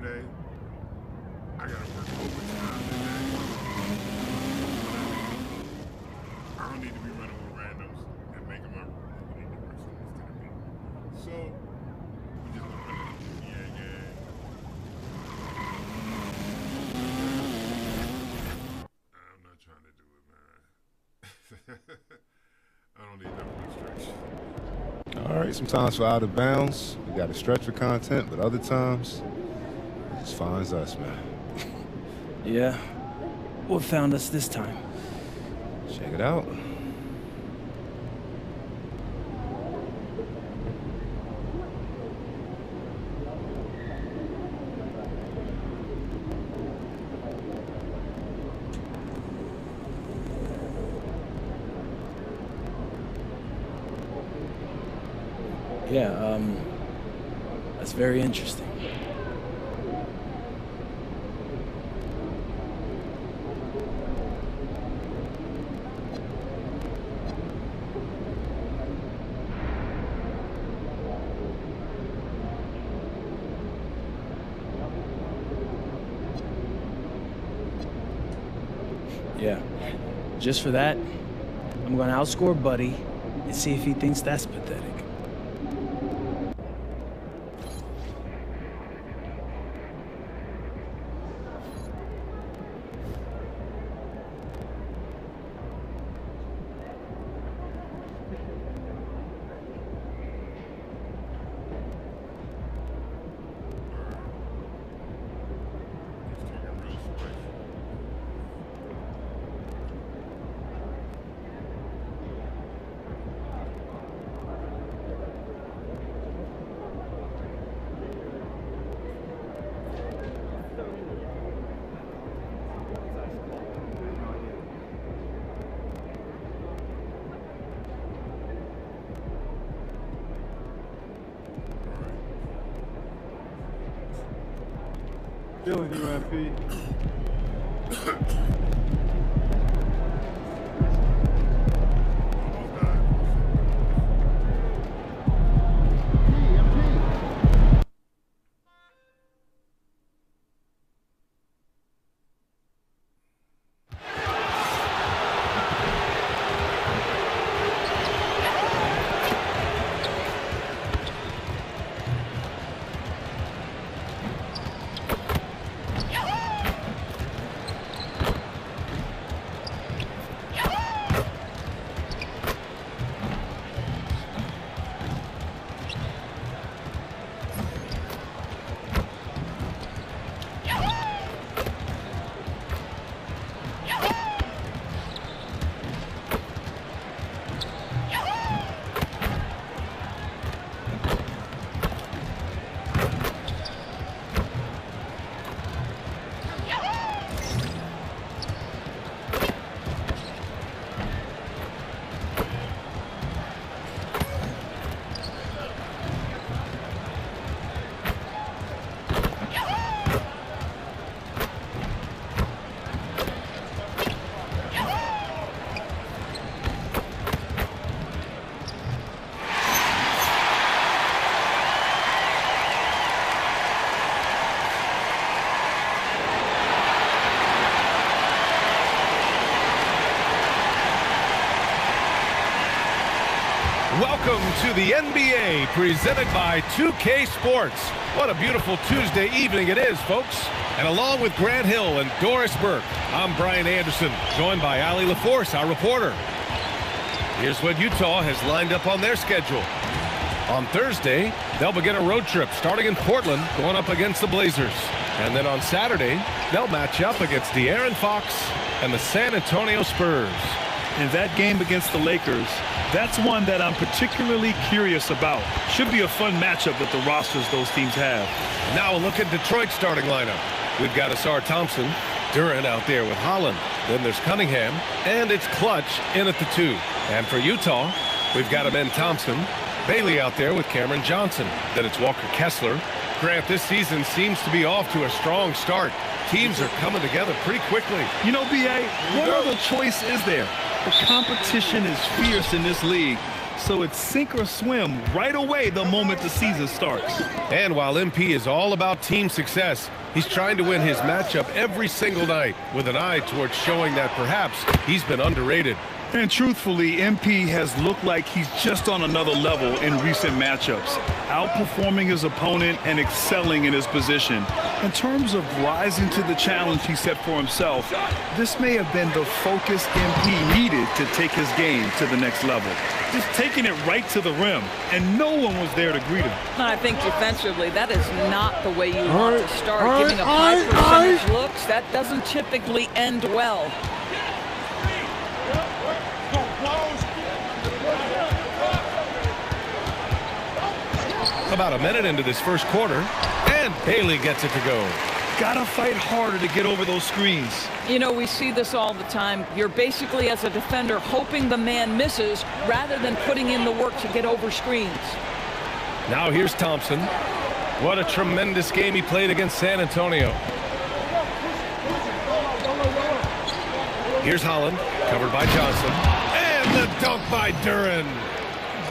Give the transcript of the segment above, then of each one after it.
today. I gotta work overtime today. I don't need to be running with randoms and making my people need to work instead of me. So we just gonna run it. Yeah. I'm not trying to do it, man. I don't need no restriction. All right, sometimes we're out of bounds. We got to stretch for content, but other times, it just finds us, man. Yeah. What found us this time? Check it out. Yeah, that's very interesting. Yeah, just for that, I'm going to outscore Buddy and see if he thinks that's pathetic. Feeling you, MP. Welcome to the NBA, presented by 2K Sports. What a beautiful Tuesday evening it is, folks. And along with Grant Hill and Doris Burke, I'm Brian Anderson, joined by Ali LaForce, our reporter. Here's what Utah has lined up on their schedule. On Thursday, they'll begin a road trip starting in Portland, going up against the Blazers. And then on Saturday, they'll match up against De'Aaron Fox and the San Antonio Spurs. And that game against the Lakers, that's one that I'm particularly curious about. Should be a fun matchup with the rosters those teams have. Now a look at Detroit's starting lineup. We've got Asar Thompson, Durant out there with Holland. Then there's Cunningham, and it's Clutch in at the 2. And for Utah, we've got Ben Thompson, Bailey out there with Cameron Johnson. Then it's Walker Kessler. Grant, this season seems to be off to a strong start. Teams are coming together pretty quickly. You know, B.A., what other choice is there? The competition is fierce in this league. so it's sink or swim right away the moment the season starts. And while MP is all about team success, he's trying to win his matchup every single night with an eye towards showing that perhaps he's been underrated. And truthfully, MP has looked like he's just on another level in recent matchups, outperforming his opponent and excelling in his position. In terms of rising to the challenge he set for himself, this may have been the focus MP needed to take his game to the next level. Just taking it right to the rim, and no one was there to greet him. I think defensively, that is not the way you want to start. Giving up high percentage looks, that doesn't typically end well. About a minute into this first quarter, and Bailey gets it to go. Gotta fight harder to get over those screens. You know, we see this all the time. You're basically, as a defender, hoping the man misses rather than putting in the work to get over screens. Now here's Thompson. What a tremendous game he played against San Antonio. Here's Holland, covered by Johnson. And the dunk by Duren.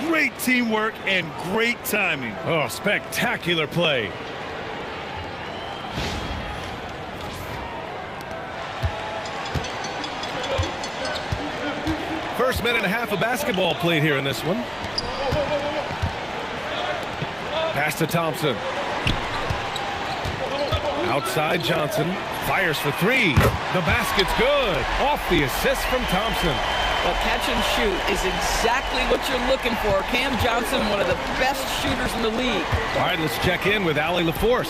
Great teamwork and great timing. Oh, spectacular play. First minute and a half of basketball played here in this one. Pass to Thompson. Outside Johnson. Fires for three. The basket's good. Off the assist from Thompson. Well, catch and shoot is exactly what you're looking for. Cam Johnson, one of the best shooters in the league. All right, let's check in with Allie LaForce.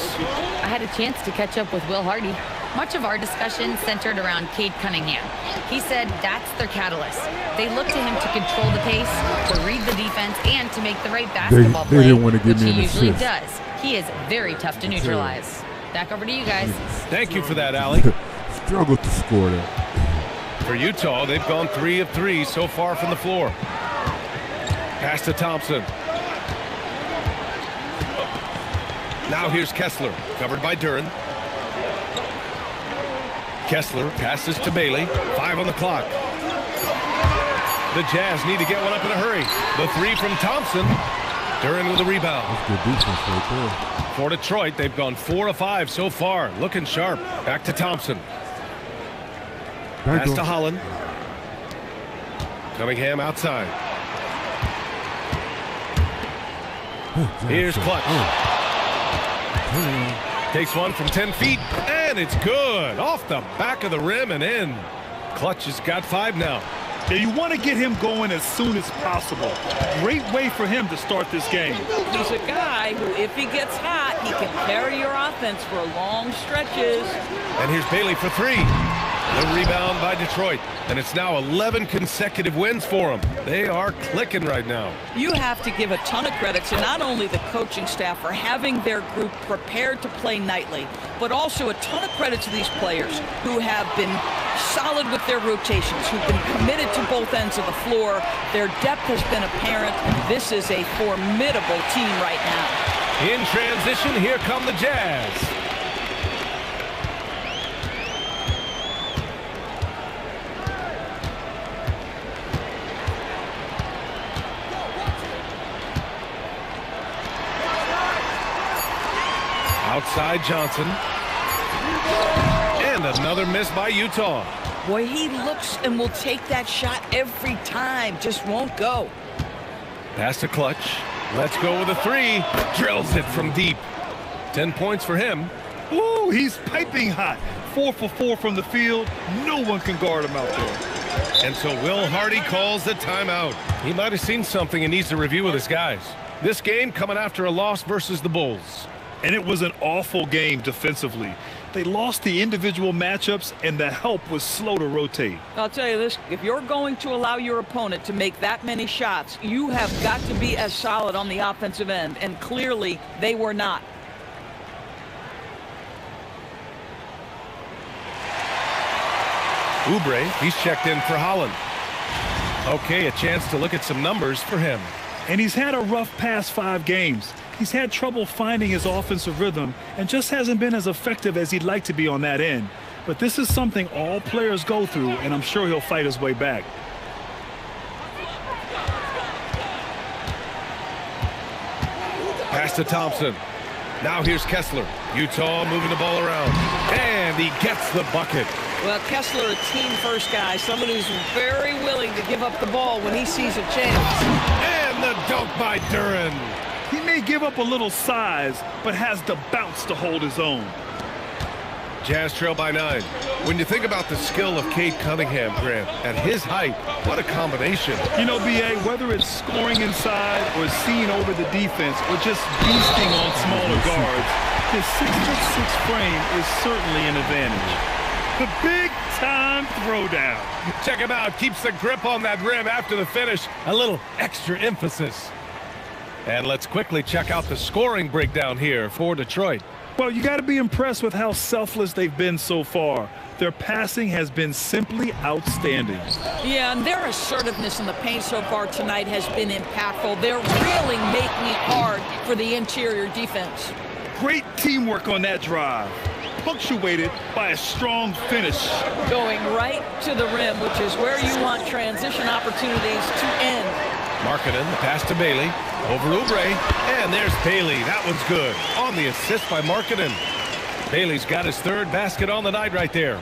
I had a chance to catch up with Will Hardy. Much of our discussion centered around Cade Cunningham. He said that's their catalyst. They look to him to control the pace, to read the defense, and to make the right basketball play, didn't want to give which me he an usually assist. does. He is very tough to neutralize. Back over to you guys. Thank you for that, Allie. Struggled to score that. For Utah, they've gone 3 of 3 so far from the floor. Pass to Thompson. Now here's Kessler, covered by Duren. Kessler passes to Bailey. 5 on the clock. The Jazz need to get one up in a hurry. The three from Thompson. Duren with a rebound. That's good defense right there. For Detroit, they've gone 4 of 5 so far. Looking sharp. Back to Thompson. Pass to Holland. Cunningham outside. Here's Clutch. Takes one from 10 feet, and it's good. Off the back of the rim and in. Clutch has got 5 now. Yeah, you want to get him going as soon as possible. Great way for him to start this game. He's a guy who, if he gets hot, he can carry your offense for long stretches. And here's Bailey for 3. The rebound by Detroit, and it's now 11 consecutive wins for them. They are clicking right now. You have to give a ton of credit to not only the coaching staff for having their group prepared to play nightly, but also a ton of credit to these players who have been solid with their rotations, who've been committed to both ends of the floor. Their depth has been apparent. This is a formidable team right now. In transition, here come the Jazz. Outside Johnson. And another miss by Utah. Boy, he looks and will take that shot every time. Just won't go. Pass to Clutch. Let's go with a 3. Drills it from deep. 10 points for him. Ooh, he's piping hot. 4 for 4 from the field. No one can guard him out there. And so Will Hardy calls the timeout. He might have seen something and needs to review with his guys. This game coming after a loss versus the Bulls. And it was an awful game defensively. They lost the individual matchups, and the help was slow to rotate. I'll tell you this, if you're going to allow your opponent to make that many shots, you have got to be as solid on the offensive end, and clearly they were not. Oubre, he's checked in for Holland. Okay, a chance to look at some numbers for him. And he's had a rough past 5 games. He's had trouble finding his offensive rhythm and just hasn't been as effective as he'd like to be on that end. But this is something all players go through, and I'm sure he'll fight his way back. Pass to Thompson. Now here's Kessler. Utah moving the ball around. And he gets the bucket. Well, Kessler, a team-first guy, someone who's very willing to give up the ball when he sees a chance. And the dunk by Duren. He may give up a little size, but has the bounce to hold his own. Jazz trail by 9. When you think about the skill of Cade Cunningham, Grant, at his height, what a combination. You know, B.A., whether it's scoring inside or seeing over the defense or just beasting on smaller guards, his 6'6" frame is certainly an advantage. The big-time throwdown. Check him out. Keeps the grip on that rim after the finish. A little extra emphasis. And let's quickly check out the scoring breakdown here for Detroit. Well, you got to be impressed with how selfless they've been so far. Their passing has been simply outstanding. Yeah, and their assertiveness in the paint so far tonight has been impactful. They're really making it hard for the interior defense. Great teamwork on that drive, punctuated by a strong finish. Going right to the rim, which is where you want transition opportunities to end. Markkanen, the pass to Bailey, over Oubre, and there's Bailey. That one's good. On the assist by Markkanen. Bailey's got his third basket on the night right there.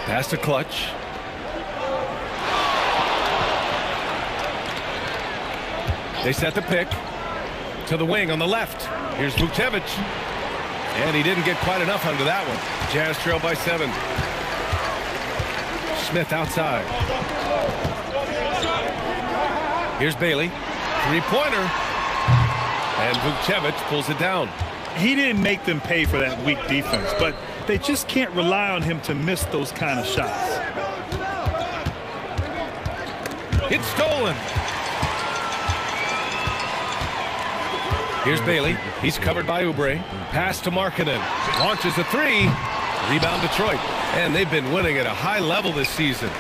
Pass to Clutch. They set the pick to the wing on the left. Here's Vucevic. And he didn't get quite enough under that one. Jazz trail by 7. Smith outside. Here's Bailey. Three-pointer. And Vucevic pulls it down. He didn't make them pay for that weak defense, but they just can't rely on him to miss those kind of shots. It's stolen. Here's Bailey. He's covered by Oubre. Pass to Markkanen. Launches a three. Rebound Detroit. And they've been winning at a high level this season.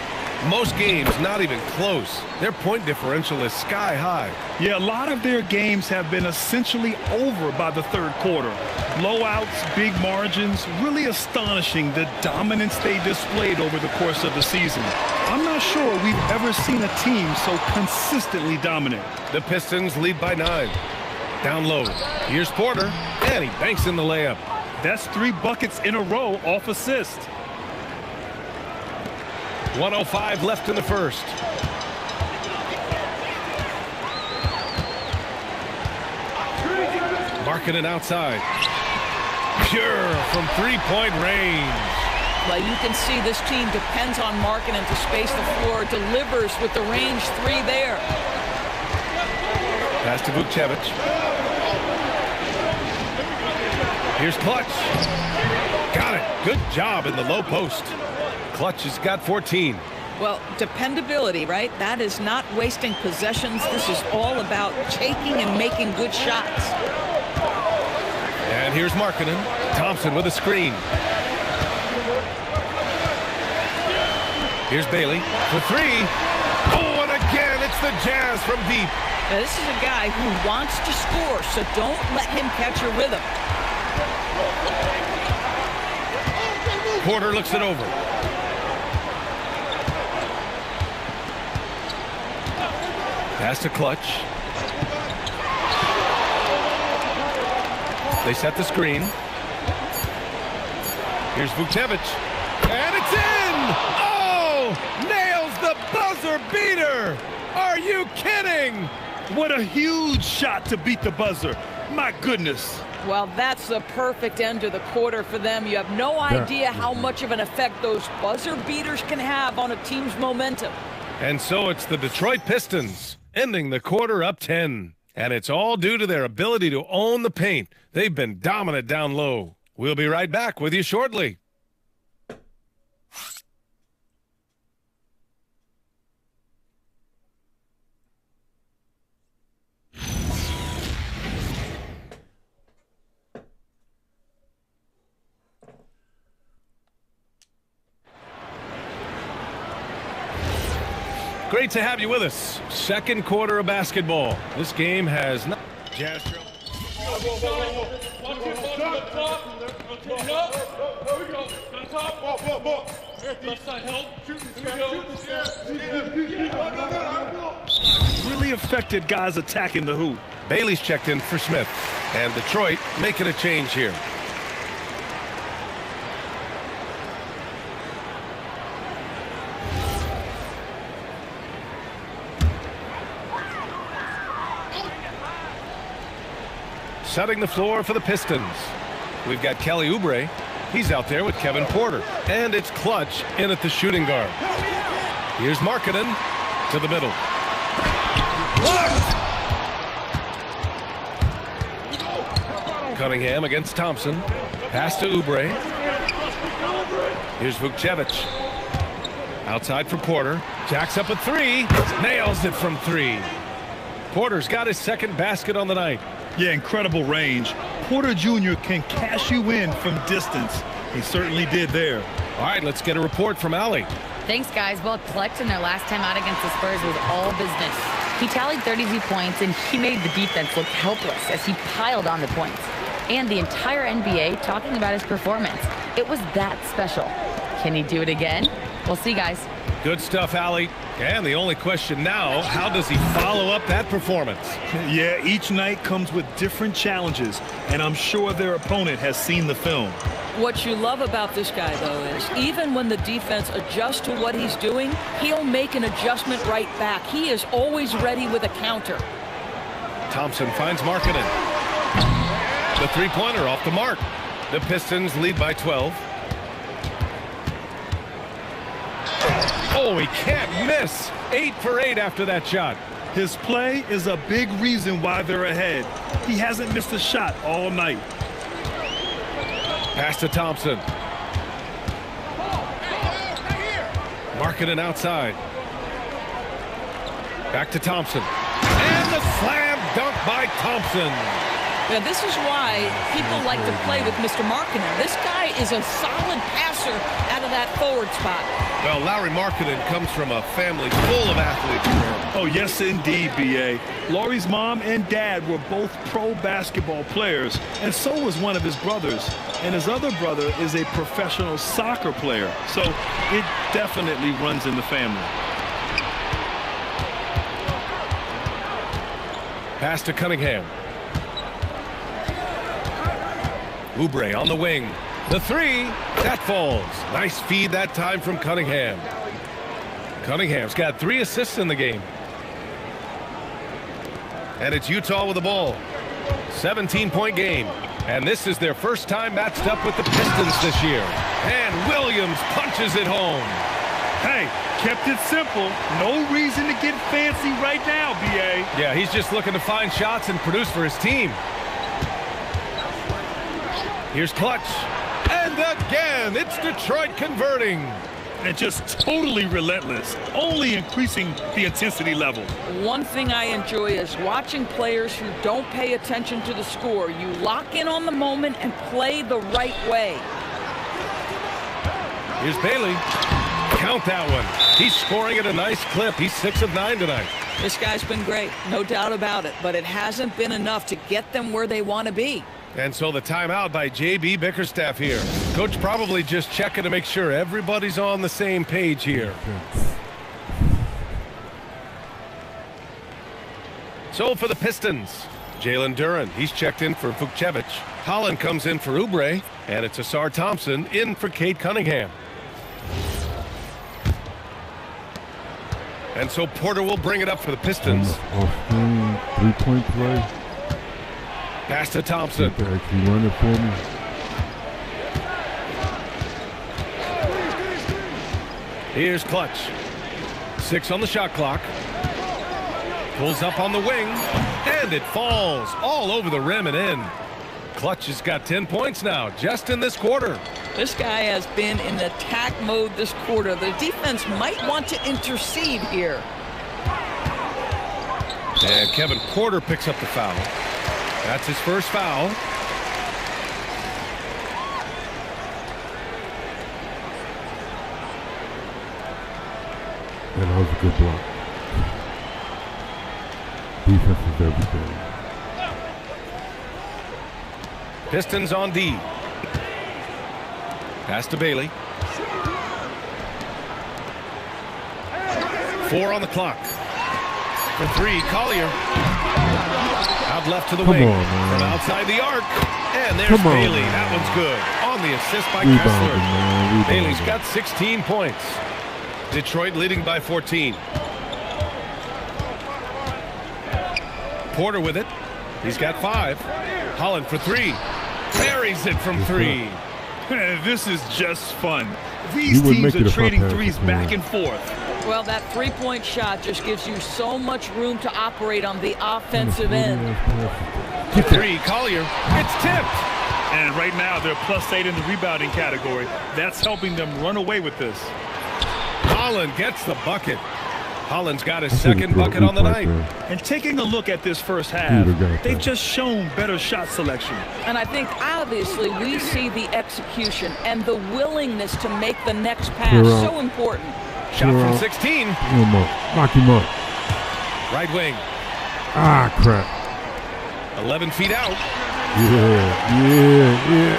Most games not even close. Their point differential is sky high. Yeah, a lot of their games have been essentially over by the third quarter. Blowouts, big margins, really astonishing the dominance they displayed over the course of the season. I'm not sure we've ever seen a team so consistently dominant. The Pistons lead by 9. Down low. Here's Porter, and he banks in the layup. That's 3 buckets in a row off assist. 1:05 left in the first. Markkanen outside. Pure from three-point range. Well, you can see this team depends on Markkanen to space the floor, delivers with the range 3 there. Pass to Vucevic. Here's Clutch. Got it. Good job in the low post. Clutch has got 14. Well, dependability, right? That is not wasting possessions. This is all about taking and making good shots. And here's Markkanen. Thompson with a screen. Here's Bailey for 3. Oh, and again, it's the Jazz from deep. Now, this is a guy who wants to score, so don't let him catch your rhythm. Porter looks it over. Pass to Clutch. They set the screen. Here's Vucevic. And it's in! Oh! Nails the buzzer beater! Are you kidding? What a huge shot to beat the buzzer. My goodness. Well, that's the perfect end to the quarter for them. You have no idea how much of an effect those buzzer beaters can have on a team's momentum. And so it's the Detroit Pistons ending the quarter up 10. And it's all due to their ability to own the paint. They've been dominant down low. We'll be right back with you shortly. Great to have you with us. Second quarter of basketball. This game has not. Jazz. Really affected guys attacking the hoop. Bailey's checked in for Smith. And Detroit making a change here. Setting the floor for the Pistons. We've got Kelly Oubre. He's out there with Kevin Porter. And it's Clutch in at the shooting guard. Here's Markkanen to the middle. Cunningham against Thompson. Pass to Oubre. Here's Vukcevic. Outside for Porter. Jacks up a three. Nails it from three. Porter's got his second basket on the night. Yeah, incredible range. Porter Jr. can cash you in from distance. He certainly did there. All right, let's get a report from Allie. Thanks, guys. Well, Clutch in their last time out against the Spurs was all business. He tallied 32 points, and he made the defense look helpless as he piled on the points. And the entire NBA talking about his performance. It was that special. Can he do it again? We'll see, guys. Good stuff, Allie. And the only question now, how does he follow up that performance? Yeah, each night comes with different challenges, and I'm sure their opponent has seen the film. What you love about this guy, though, is even when the defense adjusts to what he's doing, he'll make an adjustment right back. He is always ready with a counter. Thompson finds Markkanen. The three-pointer off the mark. The Pistons lead by 12. Oh, he can't miss. 8 for 8 after that shot. His play is a big reason why they're ahead. He hasn't missed a shot all night. Pass to Thompson. Markkanen outside. Back to Thompson. And the slam dunk by Thompson. Now, this is why people like to play with Mr. Markkanen. This guy is a solid passer out of that forward spot. Well, Larry Markkanen comes from a family full of athletes. Oh, yes, indeed, B.A. Laurie's mom and dad were both pro basketball players, and so was one of his brothers. And his other brother is a professional soccer player, so it definitely runs in the family. Pass to Cunningham. Oubre on the wing. The three, that falls. Nice feed that time from Cunningham. Cunningham's got 3 assists in the game. And it's Utah with the ball. 17-point game. And this is their first time matched up with the Pistons this year. And Williams punches it home. Hey, kept it simple. No reason to get fancy right now, B.A. Yeah, he's just looking to find shots and produce for his team. Here's Clutch. And again, it's Detroit converting. And just totally relentless, only increasing the intensity level. One thing I enjoy is watching players who don't pay attention to the score. You lock in on the moment and play the right way. Here's Bailey. Count that one. He's scoring at a nice clip. He's 6 of 9 tonight. This guy's been great, no doubt about it, but it hasn't been enough to get them where they want to be. And so the timeout by J.B. Bickerstaff here. Coach probably just checking to make sure everybody's on the same page here. So for the Pistons, Jalen Duren, he's checked in for Vukcevic. Holland comes in for Oubre, and it's Asar Thompson in for Cade Cunningham. And so Porter will bring it up for the Pistons. Three-point play. Pass to Thompson. Actually run it for me. Here's Clutch. 6 on the shot clock. Pulls up on the wing, and it falls all over the rim and in. Clutch has got 10 points now, just in this quarter. This guy has been in attack mode this quarter. The defense might want to intercede here. And Kevin Porter picks up the foul. That's his first foul. And that was a good block. Defense is everything. Pistons on D. Pass to Bailey. 4 on the clock. For 3, Collier. Out left to the Come wing. on, man. From outside the arc. And there's Come on, Bailey. man. That one's good. On the assist by Rebounding, Kessler. man. Rebounding. Bailey's got 16 points. Detroit leading by 14. Porter with it. He's got 5. Holland for 3. Buries it from 3. This is just fun. You These would teams make it are a trading front threes pass, back man. and forth. Well, that three-point shot just gives you so much room to operate on the offensive end. For 3, Collier. It's tipped. And right now, they're +8 in the rebounding category. That's helping them run away with this. Holland gets the bucket. Holland's got his second bucket on the night. And taking a look at this first half, Dude, I got they've that. just shown better shot selection. And I think obviously we see the execution and the willingness to make the next pass Clear out. so important. Shot Clear from out. 16. Knock him up. Knock him up. Right wing. Ah, crap. 11 feet out. Yeah.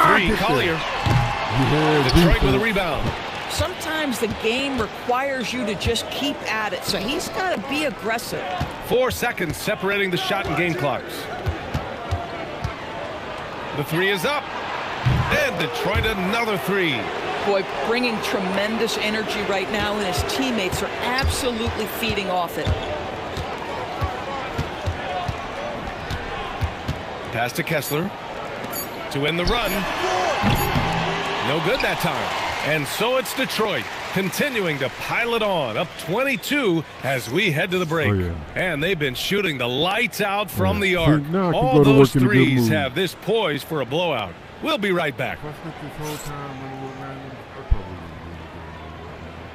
For 3, Collier. Yeah, Detroit with a defense. rebound. Sometimes the game requires you to just keep at it, so he's got to be aggressive. 4 seconds separating the shot and game clocks. The 3 is up. And Detroit another 3. Boy, bringing tremendous energy right now, and his teammates are absolutely feeding off it. Pass to Kessler to end the run. No good that time. And so it's Detroit continuing to pile it on, up 22 as we head to the break. Oh, yeah. And they've been shooting the lights out from Yeah. the See, arc. now I can All go to those work in a good threes mood. have this poised for a blowout. We'll be right back. If I spent this whole time running with Randall, I probably wouldn't be able to do it.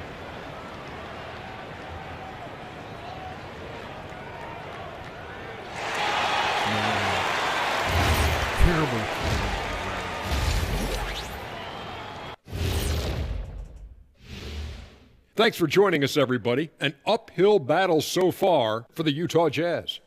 Terrible. Thanks for joining us, everybody. An uphill battle so far for the Utah Jazz.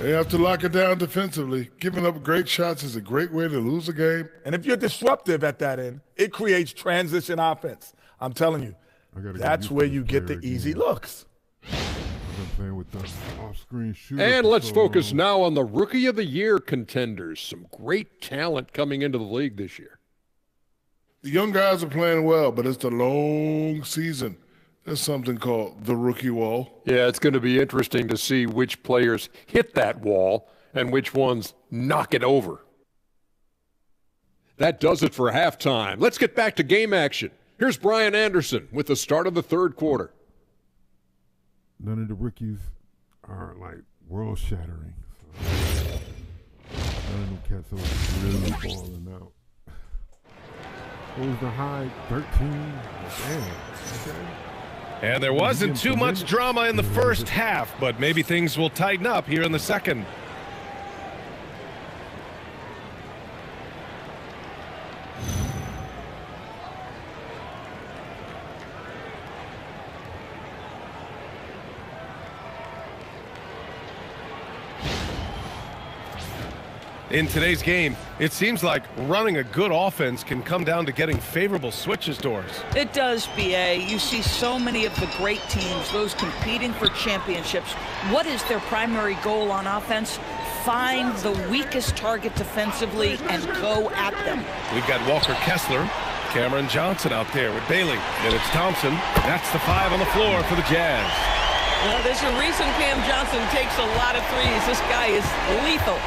They have to lock it down defensively. Giving up great shots is a great way to lose a game. And if you're disruptive at that end, it creates transition offense. I'm telling you, I gotta get that's used to where this you get the player easy again. looks. I've been playing with the off-screen shooter. And for let's so focus long. now on the Rookie of the Year contenders. Some great talent coming into the league this year. The young guys are playing well, but it's a long season. There's something called the rookie wall. Yeah, it's going to be interesting to see which players hit that wall and which ones knock it over. That does it for halftime. Let's get back to game action. Here's Brian Anderson with the start of the third quarter. None of the rookies are like world-shattering. So none of them cats are really balling out. What was the high? 13? Damn. Okay. And there wasn't too much drama in the first half, but maybe things will tighten up here in the second. In today's game, it seems like running a good offense can come down to getting favorable switches, Doris. It does, BA. You see so many of the great teams, those competing for championships. What is their primary goal on offense? Find the weakest target defensively and go at them. We've got Walker Kessler, Cameron Johnson out there with Bailey. Then it's Thompson. That's the 5 on the floor for the Jazz. Well, there's a reason Cam Johnson takes a lot of threes. This guy is lethal.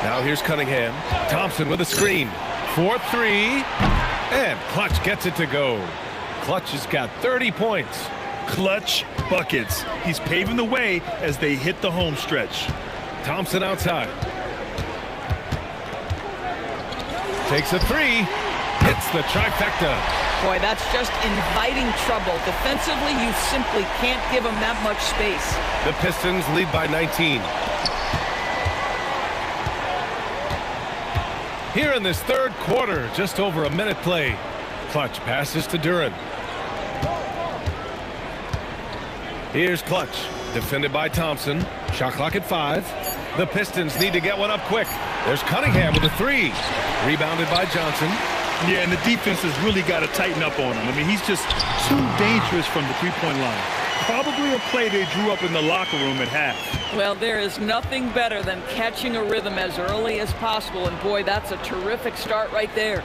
Now here's Cunningham. Thompson with a screen. 4-3. And Clutch gets it to go. Clutch has got 30 points. Clutch buckets. He's paving the way as they hit the home stretch. Thompson outside. Takes a 3. Hits the trifecta. Boy, that's just inviting trouble. Defensively, you simply can't give him that much space. The Pistons lead by 19. Here in this third quarter, just over a minute play. Clutch passes to Duren. Here's Clutch, defended by Thompson. Shot clock at 5. The Pistons need to get one up quick. There's Cunningham with a 3. Rebounded by Johnson. Yeah, and the defense has really got to tighten up on him. I mean, he's just too dangerous from the three-point line. Probably a play they drew up in the locker room at half. Well, there is nothing better than catching a rhythm as early as possible, and boy, that's a terrific start right there.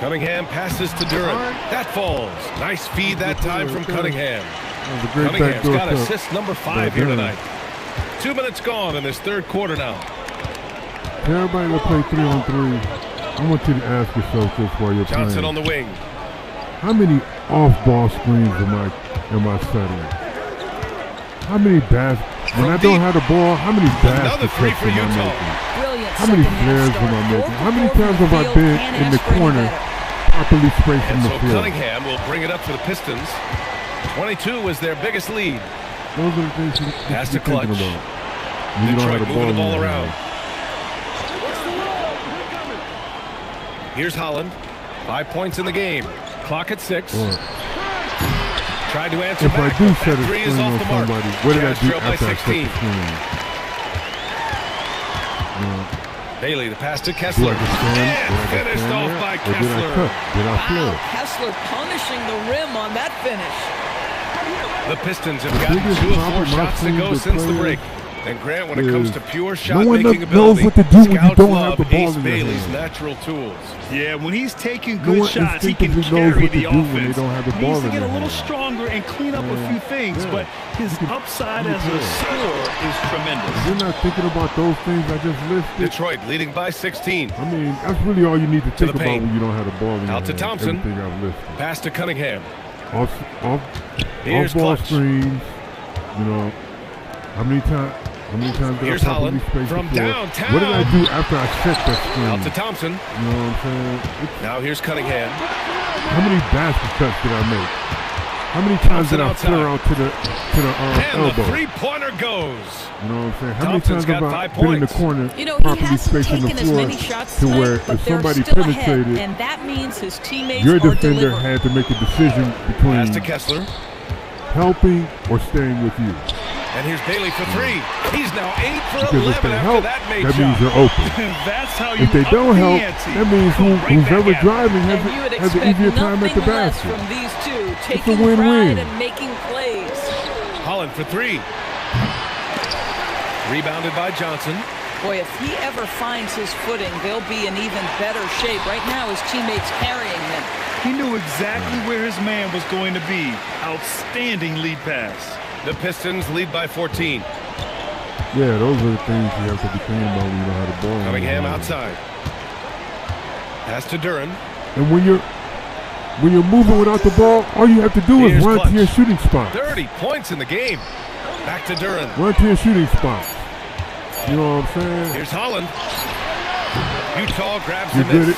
Cunningham passes to Duran. That falls. Nice feed that time from Cunningham. Cunningham's got assist number 5 here tonight. 2 minutes gone in this third quarter now. To everybody that play 3-on-3, I want you to ask yourself this while you're Johnson playing. on the wing. How many off-ball screens am I setting? How many when I don't have the ball, how many basket cuts am I making? How many flares am I making? How many times have I been in the corner properly spacing And the so field? Cunningham will bring it up for the Pistons. 22 is their biggest lead. Those are the things you Pass to should be thinking Clutch. about. When you don't have Detroit moving the ball in your around. hand. Here's Holland. 5 points in the game. Clock at 6. Tried to answer If I back, do but set that a three is screen off on the mark. somebody, what did I Jazz do trail by after I set 16. the screen? Bailey, the pass to Do Kessler. I just stand? And finished off by Or did I Kessler. cut? Did I flare? Wow, Kessler punishing the rim on that finish. The Pistons have gotten biggest 2 of 4 problem my shots to team go with since the players break. And Grant, when it comes to pure shot no one making knows ability, what to do when you scouts don't love have the ball Ace in your Bailey's hand. natural tools. Yeah, when he's taking No good one shots, he can instinctively knows carry what to the do when they offense. don't have the He ball needs to in get a their little hand. stronger and clean up a few things, but his upside as a scorer is tremendous. You're not thinking about those things I just listed. Detroit leading by 16. I mean, that's really all you need to To think the about paint. when you don't have the ball in your Out to hand. Thompson. Everything I've listed. Pass to Cunningham. Off Here's ball Clutch. screens. You know, how many times did Here's I properly Holland space from the floor? downtown. What did I do after I set that screen? Out to Thompson. You know what I'm saying? Now here's Cunningham. How many basket cuts did I make? How many times Thompson did I flare out to the And elbow? the three-pointer goes. You know what I'm saying? How Thompson's many times got have I 5 been in the points. corner You know, he properly hasn't spacing the taken as floor many shots to tonight, where but if they're somebody still ahead, penetrated, and that means his teammates your are defender delivering. had to make a decision Pass to between Kessler. helping or staying with you. And here's Bailey for 3. He's now 8 for Because 11 if they after help, that made that shot. means you're open. That's how you If they up don't the help, ante. that means Come right whoever back at it. driving And you would has an expect easier time at the nothing less basket. from these two, It's a taking win-win. pride and making plays. Holland for 3. Rebounded by Johnson. Boy, if he ever finds his footing, they'll be in even better shape. Right now, his teammates carrying him. He knew exactly where his man was going to be. Outstanding lead pass. The Pistons lead by 14. Yeah, those are the things you have to be thinking about when you don't have the ball. in your Cunningham hand. outside. Pass to Duran. And when you're moving without the ball, all you have to do Here's is run Clutch. to your shooting spot. 30 points in the game. Back to Duran. Run to your shooting spot. You know what I'm saying? Here's Holland. Utah grabs You the get miss. it?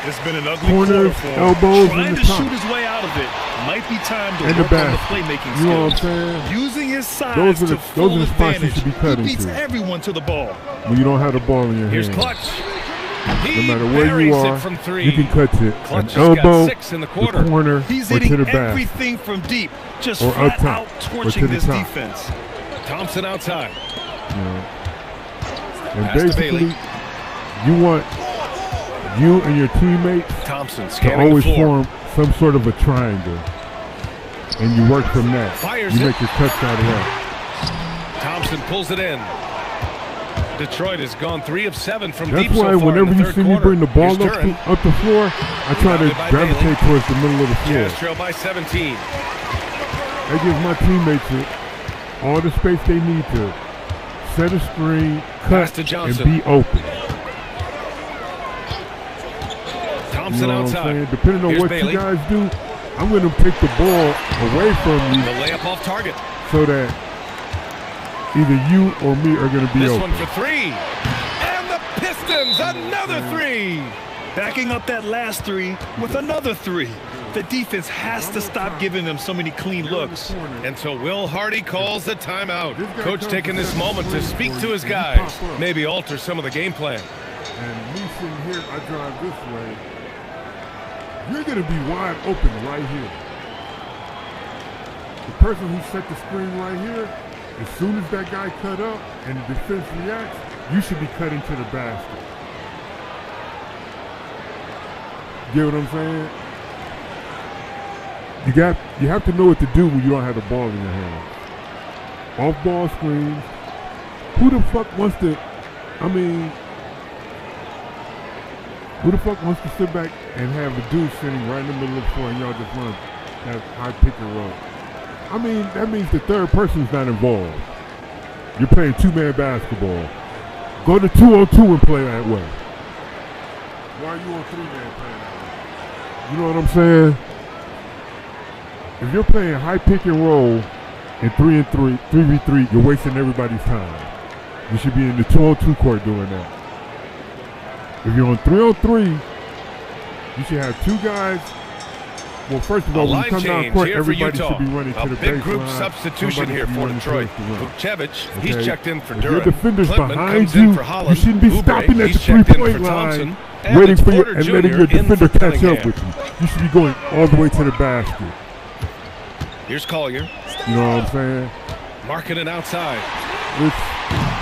It's been an ugly Corners, quarter for him. elbows, Trying and the to top. shoot his way out of it. Might be time to And the work on the basket. playmaking You know what I'm skills. saying? Using his size Those are the- to full those are the spots you advantage. should be cutting He beats to. everyone to the ball. When you don't have the ball in your Here's hand. Clutch. No He matter where you buries are, it from 3. you can cut to Clutch an has got elbow, 6 in the quarter. the corner, He's or to hitting the basket. everything from deep, just Or flat up top, out or to torching the this top. defense. Thompson outside. You know. And Pass to basically, Bailey. you want you and your teammates Thompson to scanning the always floor. form some sort of a triangle. And you work from that. Fires You it. make your cuts out of that. Thompson pulls it in. Detroit has gone 3 of 7 from That's deep why so far whenever in the you third see me quarter. bring the ball Here's up Duran. the floor, I try to Rebounded by gravitate Bailey. towards the middle of the floor. Jazz trail by 17. That gives my teammates all the space they need to set a screen, Pass cut, to and Johnson. be open. Thompson You know what I'm outside. saying? Depending on Here's what Bailey. you guys do, I'm going to take the ball away from The you layup off target. so that either you or me are going to be This open. one for 3. And the Pistons, another 3. Backing up that last 3 with another 3. The defense has to stop giving them so many clean looks. And so Will Hardy calls the timeout. Coach taking this moment to speak to his guys, maybe alter some of the game plan. And me sitting here, I drive this way. You're going to be wide open right here. The person who set the screen right here, as soon as that guy cut up and the defense reacts, you should be cutting to the basket. Get what I'm saying? You have to know what to do when you don't have the ball in your hands. Off ball screens. Who the fuck wants to? I mean, who the fuck wants to sit back and have the dude sitting right in the middle of the floor and y'all just run that high pick and roll? I mean, that means the third person's not involved. You're playing two-man basketball. Go to 2-on-2 and play that way. Why are you on three-man playing that way? You know what I'm saying? If you're playing high pick and roll in 3v3, you're wasting everybody's time. You should be in the 2-on-2 court doing that. If you're on 3-on-3, you should have two guys. Well, first of all, when you come down court, everybody should be running to the baseline. A big group substitution here for Detroit. Vukcevic, he's checked in for If Durant. your defender's Klintman behind you, you shouldn't be Oubre, stopping at the he's checked in three-point for line, Thompson. waiting it's for you Porter and letting Jr. your in defender for catch up Cunningham. with you. You should be going all the way to the basket. Here's Collier. You know what I'm saying? Marking it outside.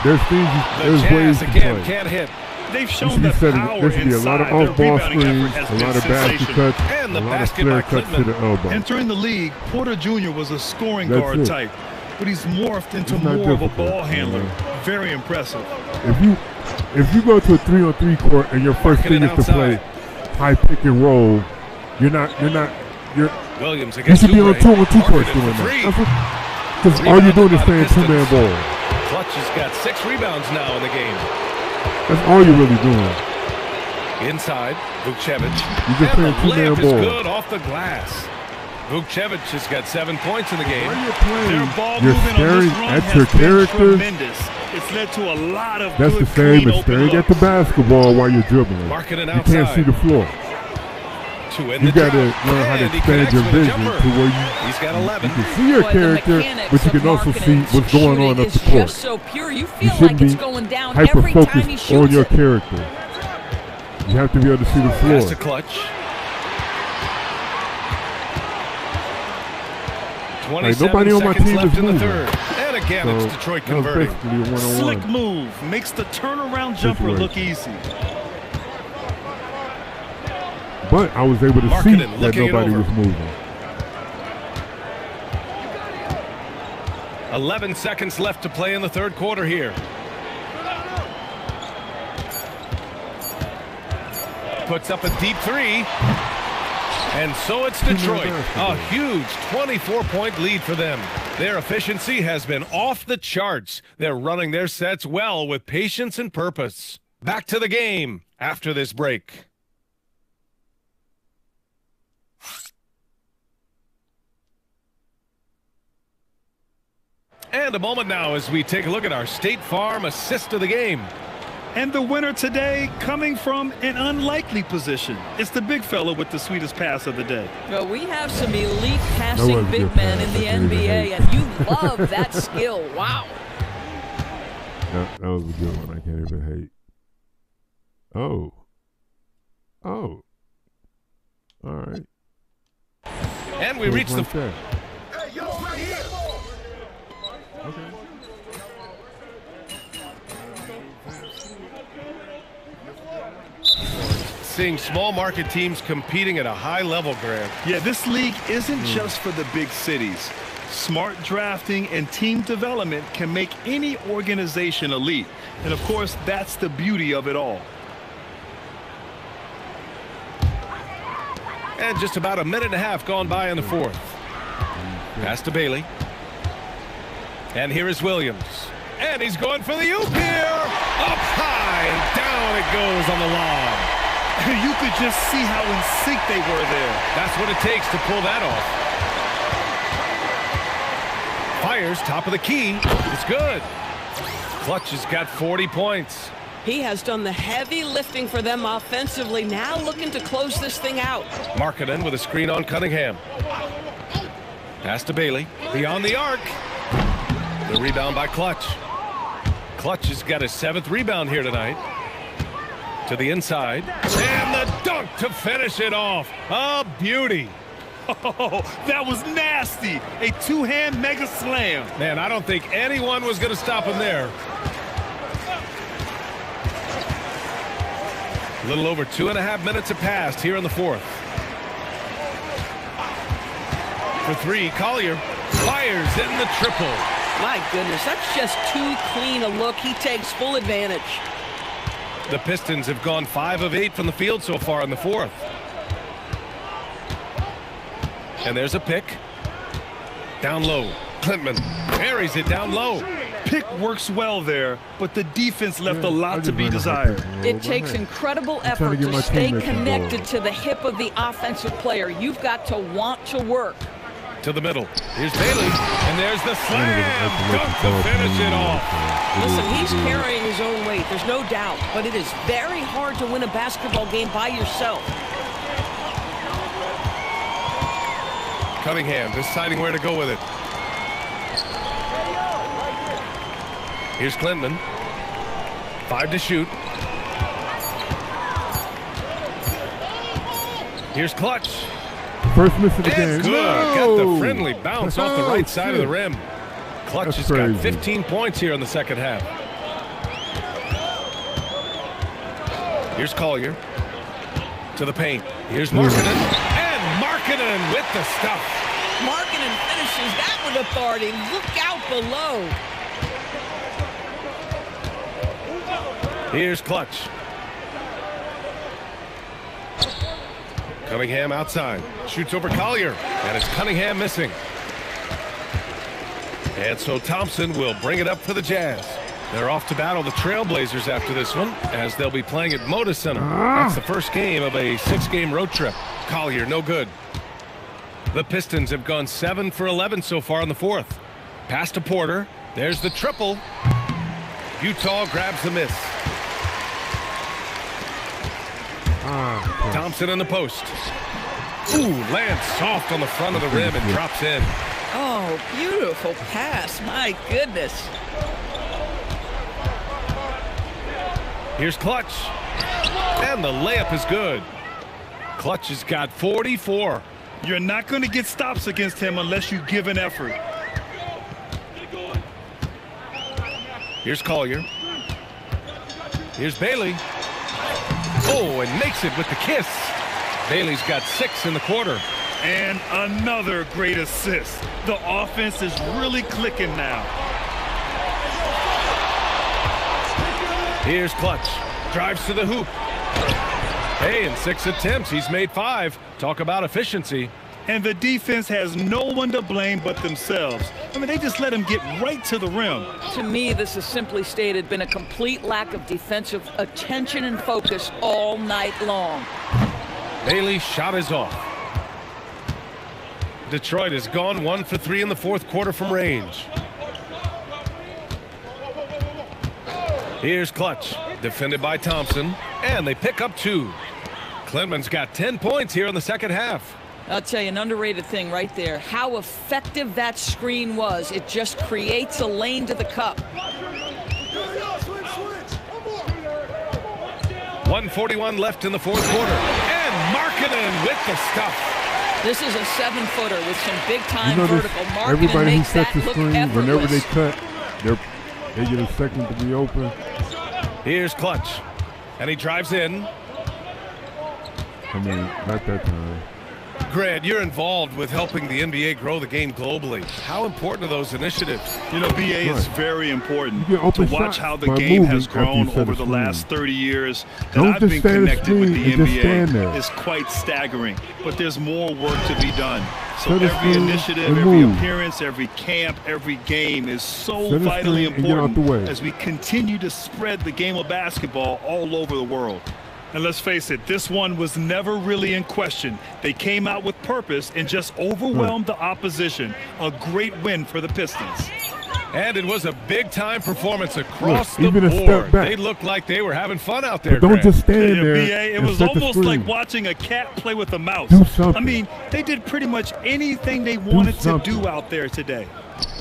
There's things, there's ways to play. Can't hit. They've shown that power there should be a lot of off-ball screens, a lot of basket cuts, and a lot of flare cuts to the elbow. Entering the league, Porter Jr. was a scoring guard type, but he's morphed into more of a ball handler. Very impressive. If you go to a 3-on-3 court and your first thing is to play high pick and roll, Williams you against should be on Oubre. 2-on-2 courts doing that. Because all you're doing is playing two-man ball. Clutch has got 6 rebounds now in the game. That's all you're really doing. Inside, Vukcevic. You're just playing two-man layup ball. is good off the glass. Vukcevic has got 7 points in the game. Their ball You're movement on staring this run at has your been character. tremendous. It's led to a lot of That's good, the same clean, as open staring at the looks. basketball while you're dribbling. Marking it You can't see the floor. You got to learn how to expand your vision to where He's got 11. you can see your character, but you can also see what's going on up the court. Just so pure, you You feel shouldn't like it's be going down every time he hyper-focused shoots on your it. character. You have to be able to see the floor. Pass to Clutch. 27 nobody on my seconds team left is in the moving. third. And again, So, it's Detroit that was converting. basically a one-on-one. Slick move makes the turnaround jumper look easy. But I was able to see Marketing, that looking it nobody over. was moving. 11 seconds left to play in the third quarter here. Puts up a deep three. And so it's Detroit. A huge 24-point lead for them. Their efficiency has been off the charts. They're running their sets well with patience and purpose. Back to the game after this break. And a moment now as we take a look at our State Farm assist of the game. And the winner today coming from an unlikely position. It's the big fella with the sweetest pass of the day. Well, we have some elite passing big men in the NBA, and you love that skill. Wow. That was a good one. I can't even hate. Oh. All right. And we reach the... Hey, yo, right here. Okay. Seeing small market teams competing at a high level, Grant. Yeah, this league isn't just for the big cities. Smart drafting and team development can make any organization elite. And of course, that's the beauty of it all. And just about a minute and a half gone by in the fourth. Pass to Bailey. And here is Williams. And he's going for the oop here. Up high and down it goes on the lob. You could just see how in sync they were there. That's what it takes to pull that off. Fires, top of the key. It's good. Clutch has got 40 points. He has done the heavy lifting for them offensively. Now looking to close this thing out. Markkanen with a screen on Cunningham. Pass to Bailey. Beyond the arc. The rebound by Clutch. Clutch has got his 7th rebound here tonight. To the inside. And the dunk to finish it off. A beauty. Oh, that was nasty. A two-hand mega slam. Man, I don't think anyone was going to stop him there. A little over 2.5 minutes have passed here in the fourth. For three, Collier fires in the triple. My goodness, that's just too clean a look. He takes full advantage. The Pistons have gone 5 of 8 from the field so far in the fourth. And there's a pick. Down low. Klintman buries it down low. Pick works well there, but the defense left a lot to be desired. It takes incredible effort to stay connected to the hip of the offensive player. You've got to want to work. To the middle. Here's Bailey, and there's the slam. Dunk to finish it off. Listen, he's carrying his own weight, there's no doubt, but it is very hard to win a basketball game by yourself. Cunningham deciding where to go with it. Here's Klintman. 5 to shoot. Here's Clutch. First miss of the game. Good. No. Got the friendly bounce off the right side of the rim. Clutch has got 15 points here in the second half. Here's Collier. To the paint. Here's Markkanen. And Markkanen with the stuff. Markkanen finishes that with authority. Look out below. Here's Clutch. Cunningham outside. Shoots over Collier. And it's Cunningham missing. And so Thompson will bring it up for the Jazz. They're off to battle the Trailblazers after this one, as they'll be playing at Moda Center. That's the first game of a 6-game road trip. Collier, no good. The Pistons have gone 7 for 11 so far in the fourth. Pass to Porter. There's the triple. Utah grabs the miss. Thompson in the post. Ooh, lands soft on the front of the rim and drops in. Oh, beautiful pass. My goodness. Here's Clutch. And the layup is good. Clutch has got 44. You're not going to get stops against him unless you give an effort. Here's Collier. Here's Bailey. Oh, and makes it with the kiss. Bailey's got 6 in the quarter. And another great assist. The offense is really clicking now. Here's Clutch. Drives to the hoop. Hey, in 6 attempts, he's made 5. Talk about efficiency. And the defense has no one to blame but themselves. I mean, they just let him get right to the rim. To me, this has simply stated been a complete lack of defensive attention and focus all night long. Bailey's shot is off. Detroit has gone 1 for 3 in the fourth quarter from range. Here's Clutch, defended by Thompson, and they pick up 2. Klintman's got 10 points here in the second half. I'll tell you, an underrated thing right there, how effective that screen was. It just creates a lane to the cup. 1:41 left in the fourth quarter. And Markkanen with the stuff. This is a 7-footer with some big-time vertical. Markkanen everybody who makes sets that the look screen, effortless. whenever they cut, they get a second to be open. Here's Clutch. And he drives in. I mean, not that time. Grant, you're involved with helping the NBA grow the game globally. How important are those initiatives? You know, BA is very important to watch how the game has grown over the last 30 years that I've been connected with the NBA is quite staggering. But there's more work to be done. So every initiative, every appearance, every camp, every game is so vitally important as we continue to spread the game of basketball all over the world. And let's face it, this one was never really in question. They came out with purpose and just overwhelmed the opposition. A great win for the Pistons. And it was a big-time performance across the board. They looked like they were having fun out there. But don't just stand there. BA, it was almost like watching a cat play with a mouse. I mean, they did pretty much anything they wanted to do out there today.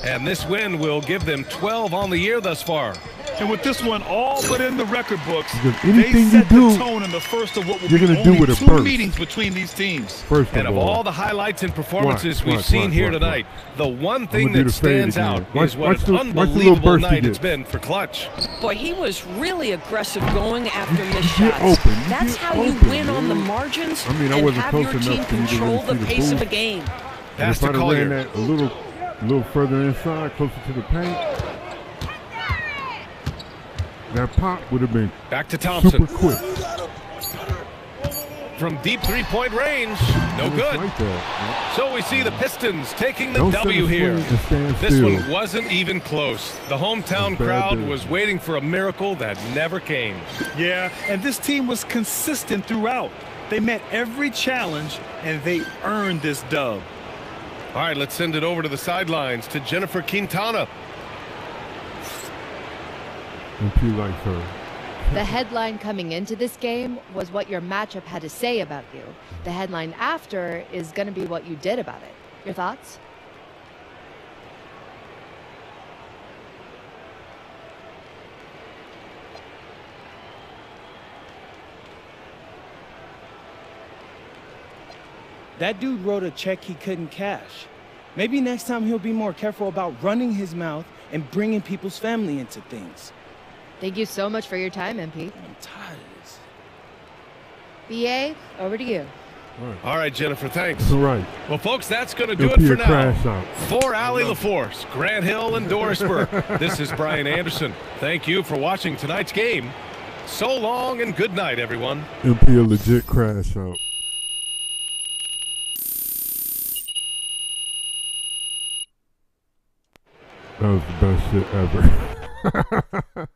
And this win will give them 12 on the year thus far. And with this one all but in the record books, Because they anything set you do, the tone in the first of what will you're be gonna do only with a 2 burst. meetings between these teams. First And of all the highlights and performances we've seen here tonight, the one thing that stands out is what an unbelievable night it's been for Clutch. Boy, he was really aggressive going after missed get shots. open. You That's get how you open, win on the man. margins I mean, I and wasn't have close your enough team for you to control really the see the pace of ball. a game. And Pass if to I'd have ran Collier. that a little further inside, closer to the paint, that pop would have been Back to Thompson. super quick. From deep three-point range, no good. Like that, So we see the Pistons taking the Don't set W a here. screen and stand This still. one wasn't even close. The hometown Bad crowd day. was waiting for a miracle that never came. Yeah, and this team was consistent throughout. They met every challenge, and they earned this dub. All right, let's send it over to the sidelines to Jennifer Quintana. MP likes her. The headline coming into this game was what your matchup had to say about you. The headline after is going to be what you did about it. Your thoughts? That dude wrote a check he couldn't cash. Maybe next time he'll be more careful about running his mouth and bringing people's family into things. Thank you so much for your time, MP. I'm tired of this. BA, over to you. All right, Jennifer, thanks. All right. Well, folks, that's going to do It'll it be for a now. crash out. For Allie LaForce, Grant Hill, and Doris Burke, this is Brian Anderson. Thank you for watching tonight's game. So long and good night, everyone. MP a legit crash out. That was the best shit ever.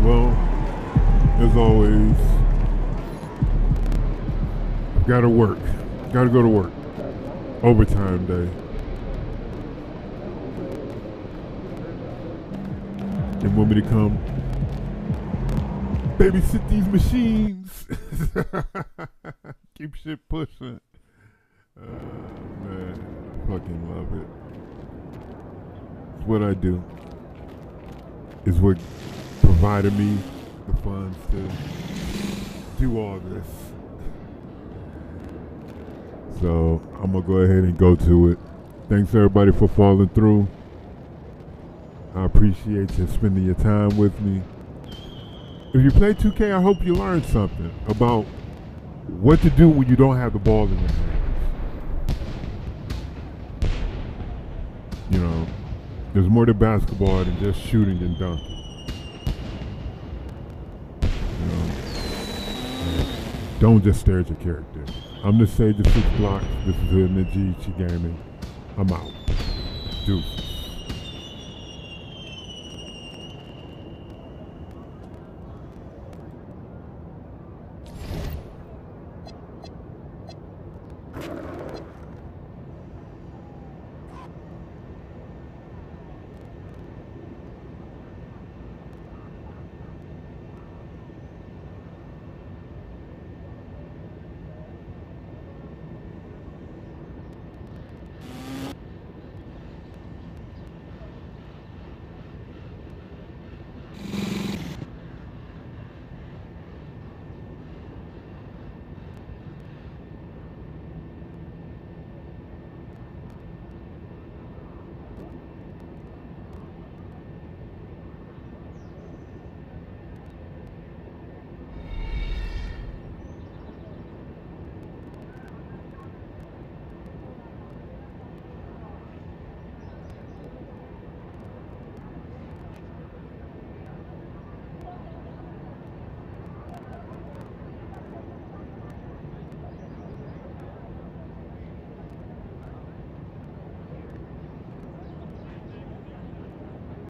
Well, as always, gotta work. Gotta go to work. Overtime day. They want me to come babysit these machines. Keep shit pushing. Man, fucking love it. It's what I do. It's what provided me the funds to do all this. So I'm gonna go ahead and go to it. Thanks everybody for following through. I appreciate you spending your time with me. If you play 2K, I hope you learned something about what to do when you don't have the ball in your hands. You know, there's more to basketball than just shooting and dunking. You know, don't just stare at your character. I'm the Sage of 6 Blocks. This is Hood and the GH Gaming. I'm out. Deuces.